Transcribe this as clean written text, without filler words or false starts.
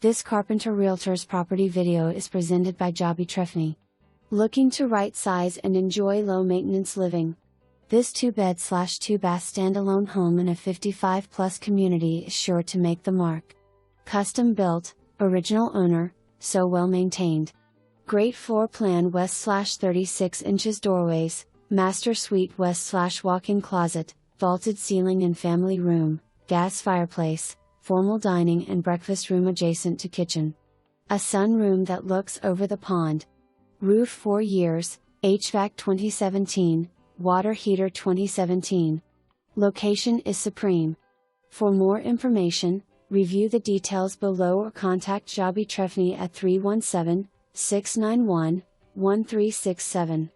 This Carpenter Realtors property video is presented by Jobea Trefny. Looking to right size and enjoy low maintenance living? This 2-bed/2-bath standalone home in a 55+ community is sure to make the mark. Custom built, original owner, so well maintained. Great floor plan west/36 inches doorways, master suite west/walk-in closet, vaulted ceiling and family room, gas fireplace, formal dining and breakfast room adjacent to kitchen. A sunroom that looks over the pond. Roof 4 years, HVAC 2017, water heater 2017. Location is supreme. For more information, review the details below or contact Jobea Trefny at 317-691-1367.